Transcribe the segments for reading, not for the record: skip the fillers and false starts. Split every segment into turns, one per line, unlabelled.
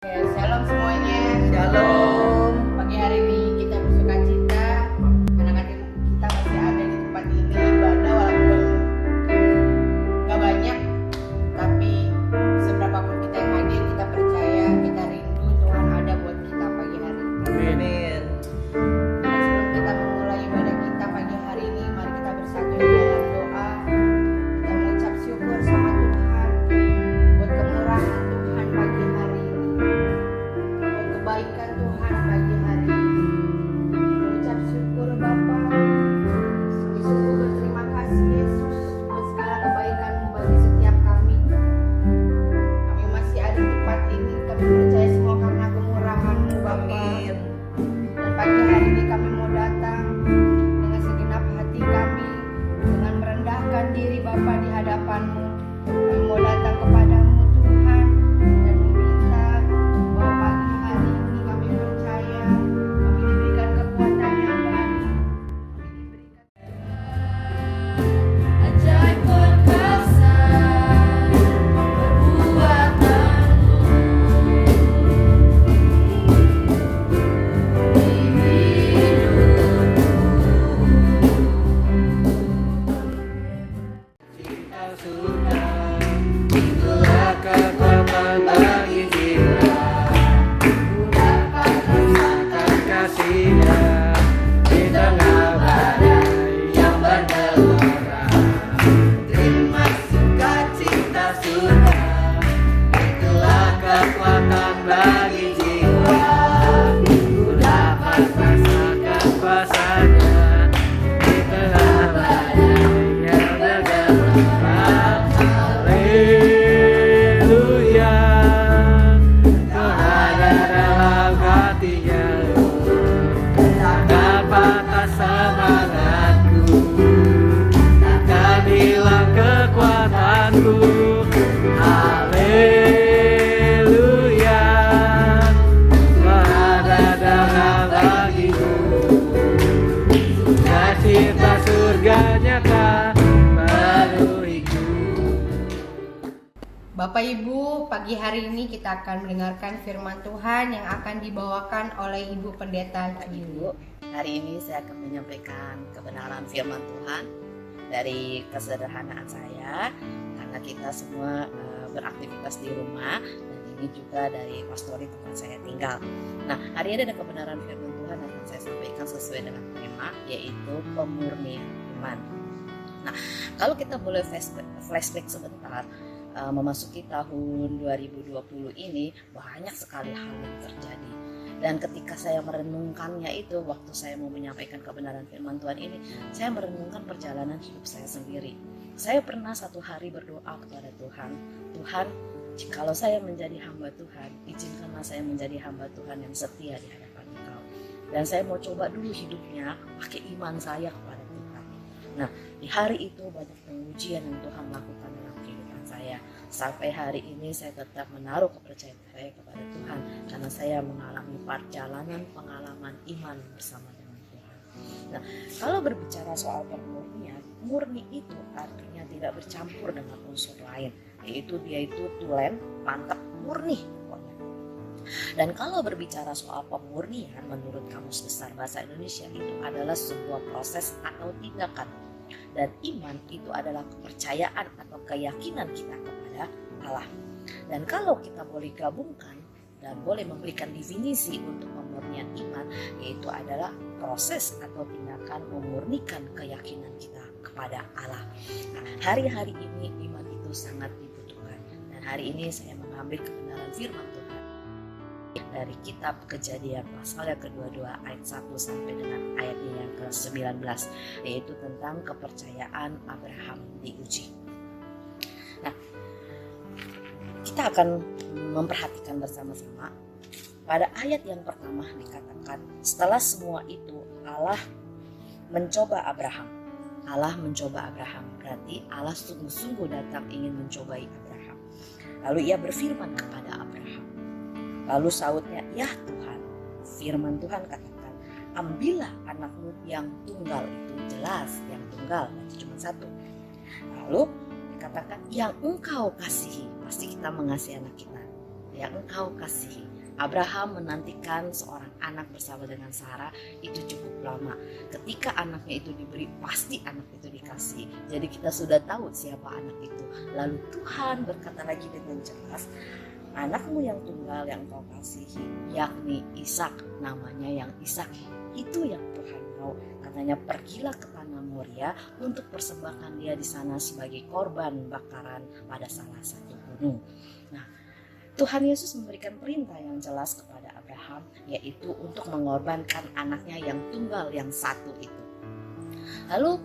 Ya, shalom semuanya.
Shalom.
Pagi hari ini kita bersuka cita karena kita masih ada di tempat ini ibadah walaupun nggak banyak, tapi seberapapun kita yang hadir kita percaya kita rindu Tuhan ada buat kita pagi hari ini.
Amin.
Nah, sebelum kita memulai ibadah kita pagi hari ini, mari kita bersatu di dalam doa. Kita mengucap syukur sama Tuhan buat kemurahan Tuhan pagi hari ini, buat kebaikan Tuhan pagi hari ini. Mengucap syukur Bapa, sungguh-sungguh berterima kasih Yesus buat segala kebaikan-Mu bagi setiap kami. Kami masih ada di tempat ini, kami percaya semua karena kemurahan-Mu Bapa.
Amin.
Dan pagi hari ini kami mau datang dengan segenap hati kami, dengan merendahkan diri Bapa di hadapan-Mu. Kami mau datang kepadamu Tuhan dan meminta bahwa pagi hari ini kami percaya kami diberikan kekuatan yang baru. Kami diberikan ajaib perkasa perbuatanmu di
Cinta surga, itulah kekuatan bagi jiwa. Ku dapat rasakan kasih-Nya di tengah badai yang bergelora. Terima sukacita surga, itulah kekuatan bagi jiwa. Ku dapat rasakan kuasa-Nya di tengah badai yang bergelora. Haleluya, Tuhan ada dalam hatinya. Tak dapat semangatku, takkan hilang kekuatanku. Haleluya, Tuhan ada dalam bagiku. Sukacita surga nyata penuhiku.
Bapak Ibu, pagi hari ini kita akan mendengarkan firman Tuhan yang akan dibawakan oleh Ibu Pendeta Juli.
Hari ini saya akan menyampaikan kebenaran firman Tuhan dari kesederhanaan saya, karena kita semua beraktivitas di rumah, dan ini juga dari pastori tempat saya tinggal. Nah, hari ini ada kebenaran firman Tuhan yang akan saya sampaikan sesuai dengan tema, yaitu pemurnian iman. Nah, kalau kita boleh flashback sebentar, memasuki tahun 2020 ini banyak sekali hal yang terjadi. Dan ketika saya merenungkannya itu, waktu saya mau menyampaikan kebenaran firman Tuhan ini, saya merenungkan perjalanan hidup saya sendiri. Saya pernah satu hari berdoa kepada Tuhan, Tuhan, jikalau saya menjadi hamba Tuhan, izinkanlah saya menjadi hamba Tuhan yang setia di hadapan Engkau. Dan saya mau coba dulu hidupnya pakai iman saya kepada Tuhan. Nah, di hari itu banyak pengujian yang Tuhan lakukan dalam kehidupan saya. Sampai hari ini saya tetap menaruh kepercayaan saya kepada Tuhan, karena saya mengalami perjalanan pengalaman iman bersama dengan Tuhan. Nah, kalau berbicara soal pemurnian, murni itu artinya tidak bercampur dengan unsur lain, yaitu dia itu tulen, mantap, murni pokoknya. Dan kalau berbicara soal pemurnian, menurut Kamus Besar Bahasa Indonesia itu adalah sebuah proses atau tindakan. Dan iman itu adalah kepercayaan atau keyakinan kita kepada Allah. Dan kalau kita boleh gabungkan dan boleh memberikan definisi untuk pemurnian iman, yaitu adalah proses atau tindakan memurnikan keyakinan kita kepada Allah. Nah, hari-hari ini iman itu sangat dibutuhkan. Dan hari ini saya mengambil kebenaran firman Tuhan dari kitab Kejadian pasal yang ke-22 ayat 1 sampai dengan ayatnya yang ke-19, yaitu tentang kepercayaan Abraham diuji. Nah, kita akan memperhatikan bersama-sama. Pada ayat yang pertama dikatakan, setelah semua itu Allah mencoba Abraham. Allah mencoba Abraham, berarti Allah sungguh-sungguh datang ingin mencobai Abraham. Lalu ia berfirman kepada Abraham. Lalu sautnya, ya Tuhan, firman Tuhan katakan, ambillah anakmu yang tunggal itu, jelas yang tunggal, berarti cuma satu. Lalu dikatakan yang engkau kasihi, pasti kita mengasihi anak kita, yang Engkau kasihi. Abraham menantikan seorang anak bersama dengan Sarah itu cukup lama. Ketika anaknya itu diberi, pasti anak itu dikasih. Jadi kita sudah tahu siapa anak itu. Lalu Tuhan berkata lagi dengan jelas, anakmu yang tunggal yang Engkau kasihi, yakni Ishak, namanya yang Ishak. Itu yang Tuhan mau. Katanya pergilah ke tanah Moria untuk persembahkan dia di sana sebagai korban bakaran pada salah satu gunung. Nah, Tuhan Yesus memberikan perintah yang jelas kepada Abraham, yaitu untuk mengorbankan anaknya yang tunggal yang satu itu. Lalu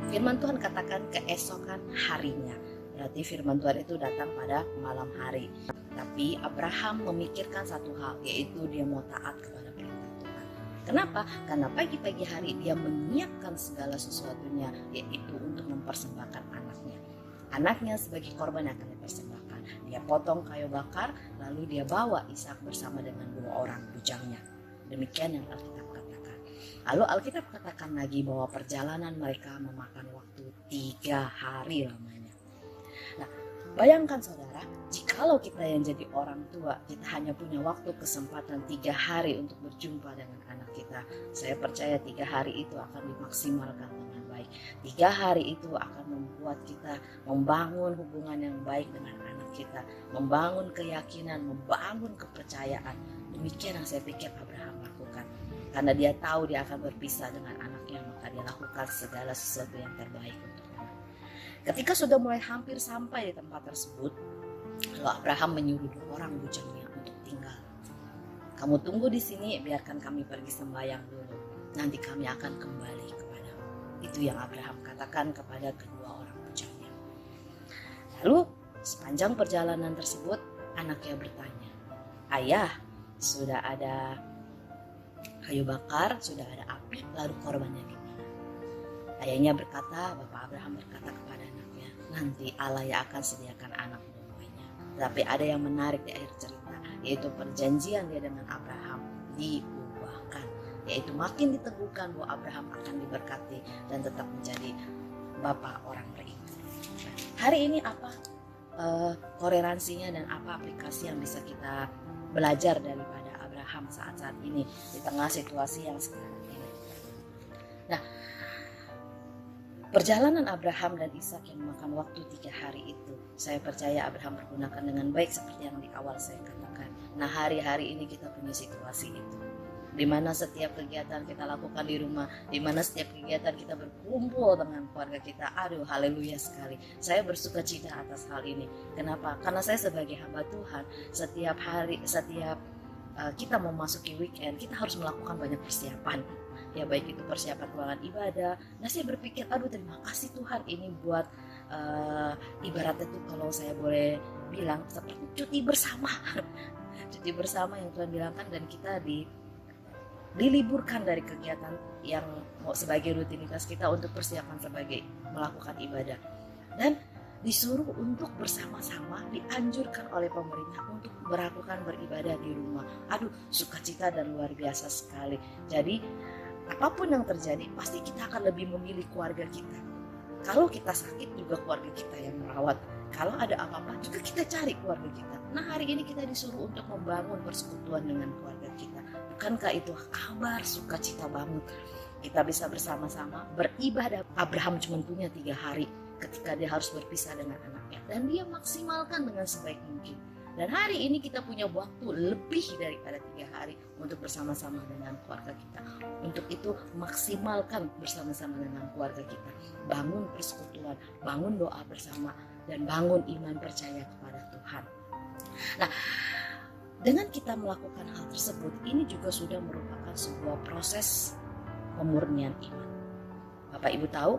firman Tuhan katakan keesokan harinya. Berarti firman Tuhan itu datang pada malam hari. Tapi Abraham memikirkan satu hal, yaitu dia mau taat kepada perintah Tuhan. Kenapa? Karena pagi-pagi hari dia menyiapkan segala sesuatunya, yaitu untuk mempersembahkan anaknya. Anaknya sebagai korban yang akan dipersembahkan. Dia potong kayu bakar, lalu dia bawa Ishak bersama dengan 2 orang bujangnya. Demikian yang Alkitab katakan. Lalu Alkitab katakan lagi bahwa perjalanan mereka memakan waktu 3 hari lamanya. Nah, bayangkan saudara, jikalau kita yang jadi orang tua, kita hanya punya waktu kesempatan 3 hari untuk berjumpa dengan anak kita. Saya percaya 3 hari itu akan dimaksimalkan dengan baik. 3 hari itu akan membuat kita membangun hubungan yang baik dengan anak kita, membangun keyakinan, membangun kepercayaan. Demikian yang saya pikir Abraham lakukan. Karena dia tahu dia akan berpisah dengan anaknya, maka dia lakukan segala sesuatu yang terbaik untuknya. Ketika sudah mulai hampir sampai di tempat tersebut, lalu Abraham menyuruh 2 orang bujangnya untuk tinggal. Kamu tunggu di sini, biarkan kami pergi sembahyang dulu. Nanti kami akan kembali kepadamu. Itu yang Abraham katakan kepada kedua orang bujangnya. Lalu sepanjang perjalanan tersebut, anaknya bertanya, "Ayah, sudah ada kayu bakar, sudah ada api, lalu korbannya di mana?" Ayahnya berkata, Bapak Abraham berkata kepada anaknya, "Nanti Allah yang akan sediakan anak domba-nya." Tapi ada yang menarik di akhir cerita, yaitu perjanjian dia dengan Abraham diubahkan, yaitu makin diteguhkan bahwa Abraham akan diberkati dan tetap menjadi bapak orang beriman. Hari ini apa koreransinya dan apa aplikasi yang bisa kita belajar daripada Abraham saat-saat ini di tengah situasi yang sekarang ini? Nah, perjalanan Abraham dan Ishak yang memakan waktu 3 hari itu, saya percaya Abraham pergunakan dengan baik seperti yang di awal saya katakan. Nah, hari-hari ini kita punya situasi itu, di mana setiap kegiatan kita lakukan di rumah, di mana setiap kegiatan kita berkumpul dengan keluarga kita. Aduh, haleluya sekali. Saya bersuka cita atas hal ini. Kenapa? Karena saya sebagai hamba Tuhan, setiap hari, kita mau masuki weekend, kita harus melakukan banyak persiapan. Ya, baik itu persiapan ruangan ibadah. Nah, saya berpikir, aduh terima kasih Tuhan, ini buat ibaratnya tuh kalau saya boleh bilang seperti cuti bersama. Cuti bersama yang Tuhan bilangkan, dan kita diliburkan dari kegiatan yang mau sebagai rutinitas kita untuk persiapan sebagai melakukan ibadah, dan disuruh untuk bersama-sama, dianjurkan oleh pemerintah untuk melakukan beribadah di rumah. Aduh, sukacita dan luar biasa sekali. Jadi apapun yang terjadi, pasti kita akan lebih memilih keluarga kita. Kalau kita sakit juga keluarga kita yang merawat. Kalau ada apa-apa juga kita cari keluarga kita. Nah, hari ini kita disuruh untuk membangun persekutuan dengan keluarga kita. Bukankah itu kabar sukacita banget? Kita bisa bersama-sama beribadah. Abraham cuma punya 3 hari ketika dia harus berpisah dengan anaknya, dan dia maksimalkan dengan sebaik mungkin. Dan hari ini kita punya waktu lebih daripada 3 hari untuk bersama-sama dengan keluarga kita. Untuk itu maksimalkan bersama-sama dengan keluarga kita. Bangun persekutuan, bangun doa bersama, dan bangun iman percaya kepada Tuhan. Nah, dengan kita melakukan hal tersebut, ini juga sudah merupakan sebuah proses pemurnian iman. Bapak Ibu tahu,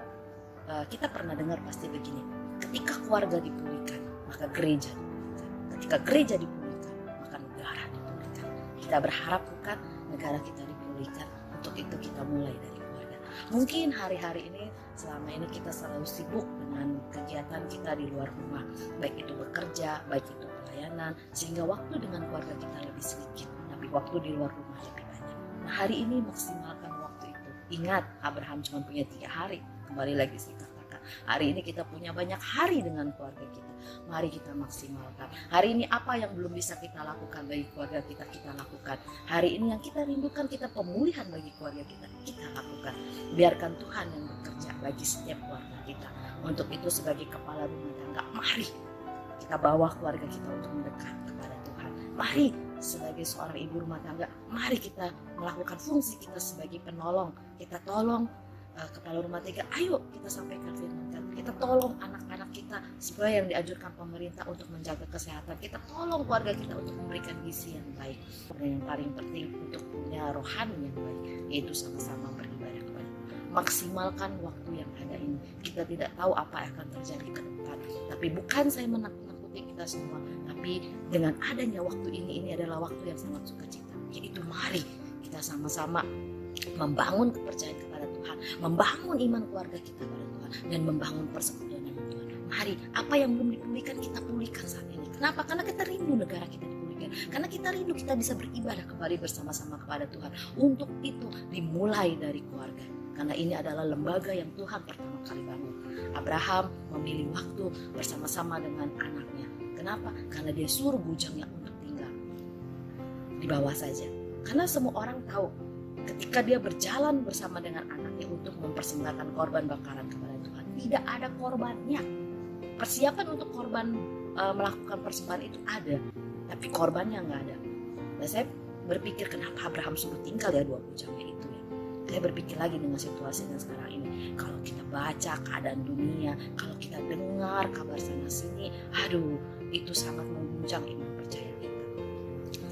kita pernah dengar pasti begini, ketika keluarga dipulihkan, maka gereja dipulihkan. Ketika gereja dipulihkan, maka negara dipulihkan. Kita berharap bukan negara kita dipulihkan, untuk itu kita mulai dari keluarga. Mungkin hari-hari ini, selama ini kita selalu sibuk dengan kegiatan kita di luar rumah, baik itu bekerja, baik itu pelayanan, sehingga waktu dengan keluarga kita lebih sedikit, tapi waktu di luar rumah lebih banyak. Nah, hari ini maksimalkan waktu itu. Ingat, Abraham cuma punya 3 hari. Kembali lagi saya katakan, Hari ini kita punya banyak hari dengan keluarga kita. Mari kita maksimalkan. Hari ini apa yang belum bisa kita lakukan bagi keluarga kita, kita lakukan. Hari ini yang kita rindukan, kita pemulihan bagi keluarga kita lakukan. Biarkan Tuhan yang bekerja bagi setiap keluarga kita. Untuk itu sebagai kepala rumah tangga, mari kita bawa keluarga kita untuk mendekat kepada Tuhan. Mari sebagai seorang ibu rumah tangga, mari kita melakukan fungsi kita sebagai penolong. Kita tolong kepala rumah tangga, ayo kita sampaikan firman Tuhan. Kita tolong anak-anak kita supaya yang dianjurkan pemerintah untuk menjaga kesehatan. Kita tolong keluarga kita untuk memberikan gizi yang baik. Dan yang paling penting untuk punya rohani yang baik, yaitu sama-sama beribadah kepada Tuhan. Maksimalkan waktu yang ada ini. Kita tidak tahu apa yang akan terjadi ke depan. Tapi bukan saya menakut-nakuti kita semua, tapi dengan adanya waktu ini adalah waktu yang sangat sukacita. Yaitu mari kita sama-sama membangun kepercayaan kepada Tuhan, membangun iman keluarga kita kepada Tuhan, dan membangun persekutuan dengan Tuhan. Mari, apa yang belum dipulihkan kita pulihkan saat ini. Kenapa? Karena kita rindu negara kita dipulihkan. Karena kita rindu kita bisa beribadah kembali bersama-sama kepada Tuhan. Untuk itu dimulai dari keluarga. Karena ini adalah lembaga yang Tuhan pertama kali bangun. Abraham memilih waktu bersama-sama dengan anaknya. Kenapa? Karena dia suruh bujangnya untuk tinggal di bawah saja. Karena semua orang tahu ketika dia berjalan bersama dengan anaknya untuk mempersembahkan korban bakaran kepada Tuhan, tidak ada korbannya. Persiapan untuk korban melakukan persembahan itu ada, tapi korbannya nggak ada. Dan saya berpikir kenapa Abraham suruh tinggal ya dua bujangnya itu ya. Saya berpikir lagi dengan situasi yang sekarang ini. Kalau kita baca keadaan dunia, kalau kita dengar kabar sana sini, aduh, itu sangat mengguncang iman percaya kita.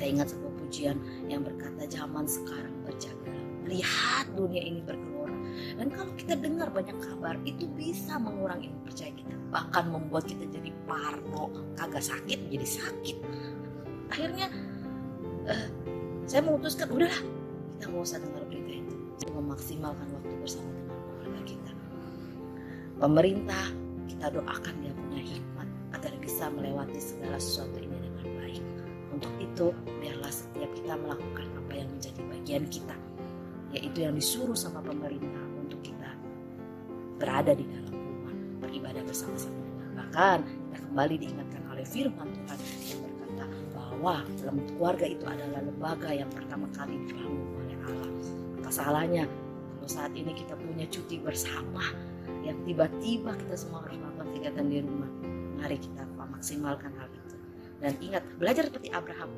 Saya ingat sebuah pujian yang berkata zaman sekarang berjaga, lihat dunia ini bergelora. Dan kalau kita dengar banyak kabar, itu bisa mengurangi iman percaya kita, bahkan membuat kita jadi parno, kagak sakit jadi sakit. Akhirnya saya memutuskan udahlah, kita nggak usah dengar berita itu, memaksimalkan waktu bersama dengan keluarga kita. Pemerintah, kita doakan dia punya hikmat agar bisa melewati segala sesuatu ini dengan baik. Untuk itu, biarlah setiap kita melakukan apa yang menjadi bagian kita, yaitu yang disuruh sama pemerintah untuk kita berada di dalam rumah, beribadah bersama-sama. Bahkan kita kembali diingatkan oleh firman Tuhan yang berkata bahwa dalam keluarga itu adalah lembaga yang pertama kali dibangun oleh Allah. Apa salahnya kalau saat ini kita punya cuti bersama yang tiba-tiba kita semua harus melakukan kegiatan di rumah? Mari kita maksimalkan hal itu. Dan ingat, belajar seperti Abraham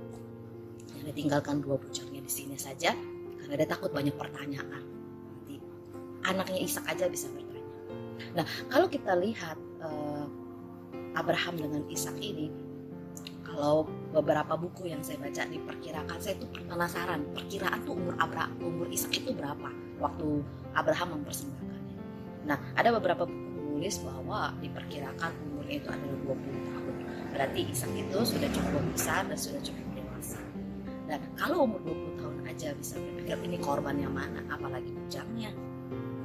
yang ditinggalkan dua bujangnya di sini saja karena dia takut banyak pertanyaan. Nanti anaknya Ishak aja bisa bertanya. Nah, kalau kita lihat Abraham dengan Ishak ini, kalau beberapa buku yang saya baca diperkirakan, saya tuh penasaran perkiraan tuh umur Ishak itu berapa waktu Abraham mempersembahkannya. Nah, ada beberapa buku menulis bahwa diperkirakan umurnya itu adalah 20 tahun. Berarti Ishak itu sudah cukup besar dan sudah cukup dewasa. Dan kalau umur 20 tahun aja bisa berpikir ini korban yang mana, apalagi bujangnya.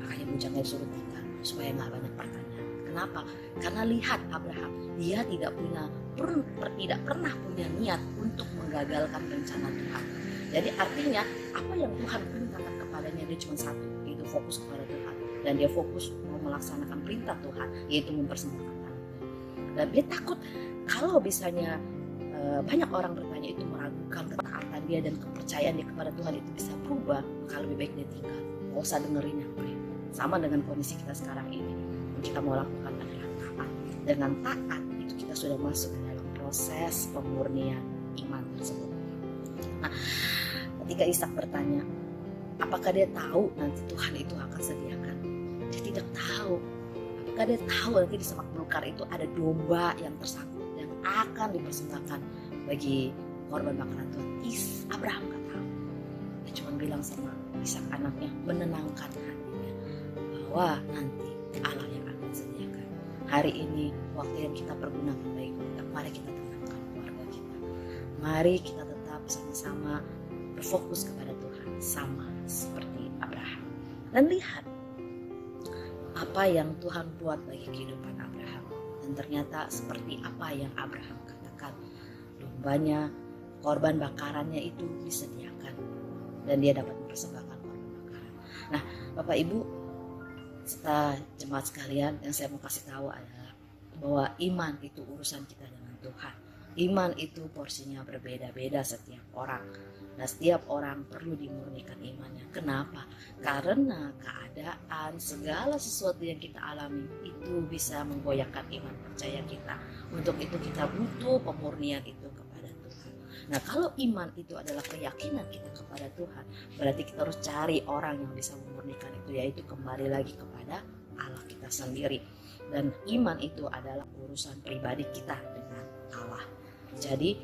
Makanya bujangnya disuruh tinggal supaya nggak banyak pertanyaan. Kenapa? Karena lihat Abraham, dia tidak pernah punya niat untuk menggagalkan rencana Tuhan. Jadi artinya apa yang Tuhan perintahkan kepadanya dia cuma satu, yaitu fokus kepada Tuhan. Dan dia fokus mau melaksanakan perintah Tuhan, yaitu mempersembahkan anaknya. Dan dia takut kalau misalnya banyak orang bertanya itu meragukan ketaatan dia dan kepercayaan dia kepada Tuhan itu bisa berubah, maka lebih baik dia tinggal. Gak usah dengerin yang lain. Sama dengan kondisi kita sekarang ini. Yang kita mau lakukan adalah taat. Dengan taat itu kita sudah masuk ke dalam proses pemurnian iman tersebut. Nah, ketika Ishak bertanya, apakah dia tahu nanti Tuhan itu akan sediakan? Dia tidak tahu. Apakah dia tahu nanti di semak belukar itu ada domba yang tersangkut yang akan dipersembahkan bagi korban bakaran Tuhan? Abraham gak tahu. Dia cuma bilang sama Ishak anaknya, menenangkan hatinya bahwa nanti Allah yang akan sediakan. Hari ini waktu yang kita pergunakan baik, mari kita tenangkan keluarga kita. Mari kita tetap sama-sama berfokus kepada Tuhan sama seperti Abraham. Dan lihat apa yang Tuhan buat bagi kehidupan Abraham. Dan ternyata seperti apa yang Abraham katakan, dombanya, korban bakarannya itu disediakan dan dia dapat mempersembahkan korban bakaran. Nah, Bapak Ibu, serta jemaat sekalian, yang saya mau kasih tahu adalah bahwa iman itu urusan kita dengan Tuhan. Iman itu porsinya berbeda-beda setiap orang. Nah, setiap orang perlu dimurnikan imannya. Kenapa? Karena keadaan segala sesuatu yang kita alami itu bisa menggoyahkan iman percaya kita. Untuk itu kita butuh pemurnian itu kepada Tuhan. Nah, kalau iman itu adalah keyakinan kita kepada Tuhan, berarti kita harus cari orang yang bisa memurnikan itu, yaitu kembali lagi kepada Allah kita sendiri. Dan iman itu adalah urusan pribadi kita dengan Allah. Jadi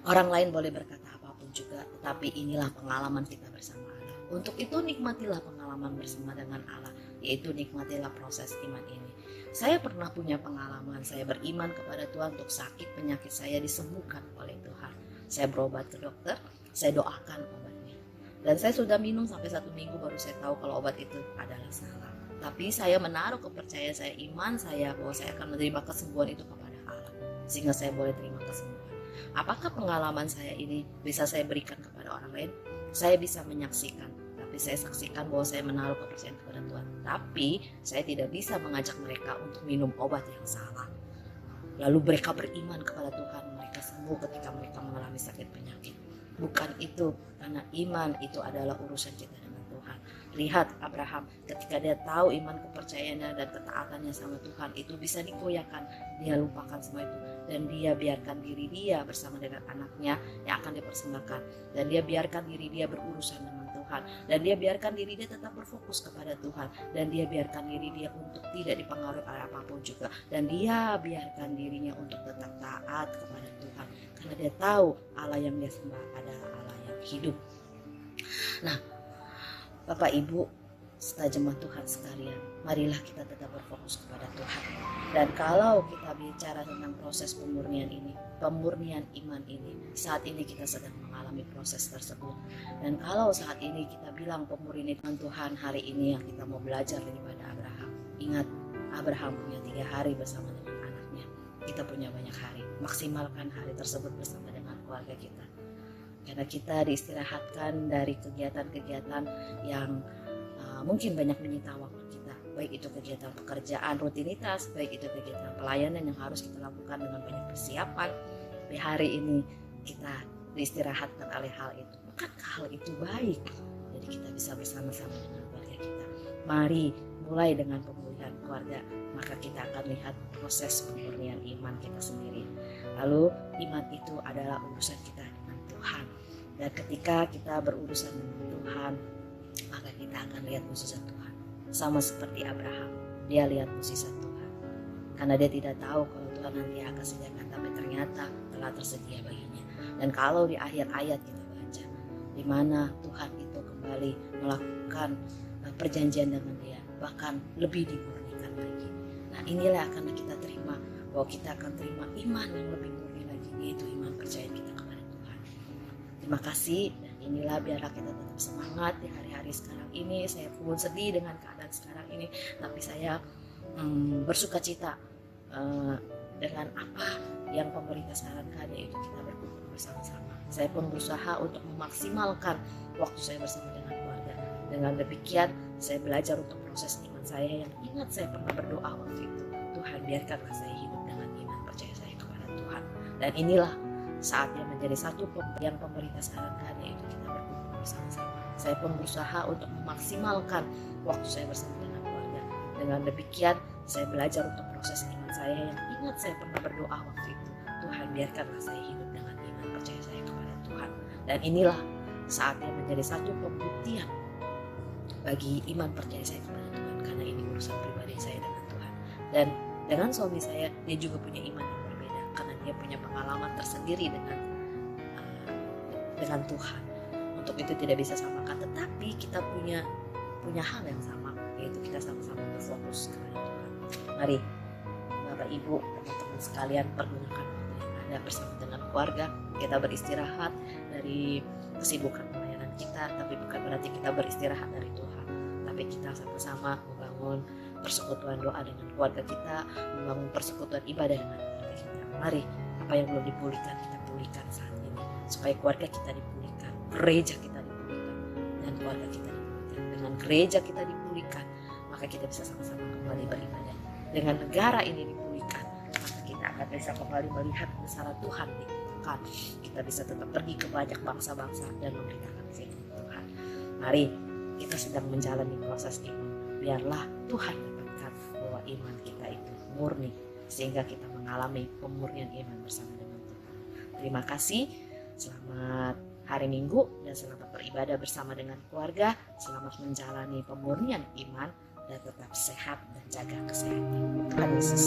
orang lain boleh berkata apapun juga, tetapi inilah pengalaman kita bersama Allah. Untuk itu nikmatilah pengalaman bersama dengan Allah, yaitu nikmatilah proses iman ini. Saya pernah punya pengalaman, saya beriman kepada Tuhan untuk sakit penyakit saya disembuhkan oleh Tuhan. Saya berobat ke dokter, saya doakan obatnya. Dan saya sudah minum sampai 1 minggu baru saya tahu kalau obat itu adalah salah. Tapi saya menaruh kepercayaan saya, iman saya bahwa saya akan menerima kesembuhan itu kepada Allah, sehingga saya boleh terima kesembuhan. Apakah pengalaman saya ini bisa saya berikan kepada orang lain? Saya bisa menyaksikan, tapi saya saksikan bahwa saya menaruh kepercayaan kepada Tuhan. Tapi saya tidak bisa mengajak mereka untuk minum obat yang salah. Lalu mereka beriman kepada Tuhan, mereka sembuh ketika mereka mengalami sakit penyakit. Bukan itu, karena iman itu adalah urusan kita dengan Tuhan. Lihat Abraham, ketika dia tahu iman kepercayaannya dan ketaatannya sama Tuhan itu bisa digoyahkan, dia lupakan semua itu dan dia biarkan diri dia bersama dengan anaknya yang akan dipersembahkan, dan dia biarkan diri dia berurusan dengan Tuhan, dan dia biarkan diri dia tetap berfokus kepada Tuhan, dan dia biarkan diri dia untuk tidak dipengaruhi oleh apapun juga, dan dia biarkan dirinya untuk tetap taat kepada Tuhan karena dia tahu Allah yang dia sembah adalah Allah yang hidup. Nah, Bapak Ibu serta jemaat Tuhan sekalian, marilah kita tetap berfokus kepada Tuhan. Dan kalau kita bicara tentang proses pemurnian ini, pemurnian iman ini, saat ini kita sedang mengalami proses tersebut. Dan kalau saat ini kita bilang pemurnian Tuhan hari ini yang kita mau belajar daripada Abraham. Ingat, Abraham punya 3 hari bersama dengan anaknya. Kita punya banyak hari. Maksimalkan hari tersebut bersama dengan keluarga kita. Karena kita diistirahatkan dari kegiatan-kegiatan yang mungkin banyak menyita waktu kita, baik itu kegiatan pekerjaan rutinitas, baik itu kegiatan pelayanan yang harus kita lakukan dengan banyak persiapan. Di hari ini kita diistirahatkan oleh hal itu. Bukankah hal itu baik? Jadi kita bisa bersama-sama dengan keluarga kita. Mari mulai dengan pemulihan keluarga, maka kita akan lihat proses pemurnian iman kita sendiri. Lalu iman itu adalah urusan kita dengan Tuhan. Dan ketika kita berurusan dengan Tuhan, maka kita akan lihat mukjizat Tuhan. Sama seperti Abraham, dia lihat mukjizat Tuhan. Karena dia tidak tahu kalau Tuhan nanti akan sediakan, tapi ternyata telah tersedia baginya. Dan kalau di akhir ayat kita baca, di mana Tuhan itu kembali melakukan perjanjian dengan dia, bahkan lebih dimurnikan lagi. Nah, inilah akan kita terima, bahwa kita akan terima iman yang lebih murni lagi, yaitu iman percaya kita kepada Tuhan. Terima kasih, dan inilah biarlah kita tetap semangat di hari-hari sekarang ini. Saya pun sedih dengan keadaan sekarang ini, tapi saya bersuka cita dengan apa yang pemerintah sarankan, yaitu kita berkumpul bersama-sama. Saya pun berusaha untuk memaksimalkan waktu saya bersama dengan keluarga. Dengan demikian, saya belajar untuk proses iman saya yang ingat saya pernah berdoa waktu itu. Tuhan, biarkanlah saya hidup dengan iman percaya saya kepada Tuhan. Dan inilah saatnya menjadi satu yang pemerintah sarankan, yaitu kita berkumpul bersama-sama. Saya pun berusaha untuk memaksimalkan waktu saya bersama dengan keluarga. Dengan demikian, saya belajar untuk proses iman saya yang ingat saya pernah berdoa waktu itu. Tuhan, biarkanlah saya hidup dengan iman percaya saya kepada Tuhan. Dan inilah saatnya menjadi satu pembuktian bagi iman percaya saya kepada Tuhan, karena ini urusan pribadi saya dengan Tuhan. Dan dengan suami saya, dia juga punya iman yang berbeda, karena dia punya pengalaman tersendiri dengan Tuhan. Untuk itu tidak bisa samakan, tetapi kita punya hal yang sama, yaitu kita sama-sama berfokus kepada Tuhan. Mari Bapak Ibu, teman-teman sekalian, pergunakan waktu yang ada bersama dengan keluarga. Kita beristirahat dari kesibukan pelayanan kita, tapi bukan berarti kita beristirahat dari Tuhan, tapi kita sama-sama membangun persekutuan doa dengan keluarga kita, membangun persekutuan ibadah dengan keluarga kita. Mari, apa yang belum dipulihkan kita pulihkan saat ini, supaya keluarga kita dipulihkan, gereja kita dipulihkan, dan keluarga kita dipulihkan. Dengan gereja kita dipulihkan, maka maka kita bisa sama-sama kembali beribadah. Dengan negara ini dipulihkan, maka kita akan bisa kembali melihat kebesaran Tuhan ditemukan. Kita bisa tetap pergi ke banyak bangsa-bangsa dan memberitakan firman Tuhan. Mari, kita sedang menjalani proses iman. Biarlah Tuhan katakan bahwa iman kita itu murni, sehingga kita mengalami pemurnian iman bersama dengan Tuhan. Terima kasih, selamat hari Minggu dan selamat beribadah bersama dengan keluarga. Selamat menjalani pemurnian iman dan tetap sehat dan jaga kesehatan. Tuhan Yesus.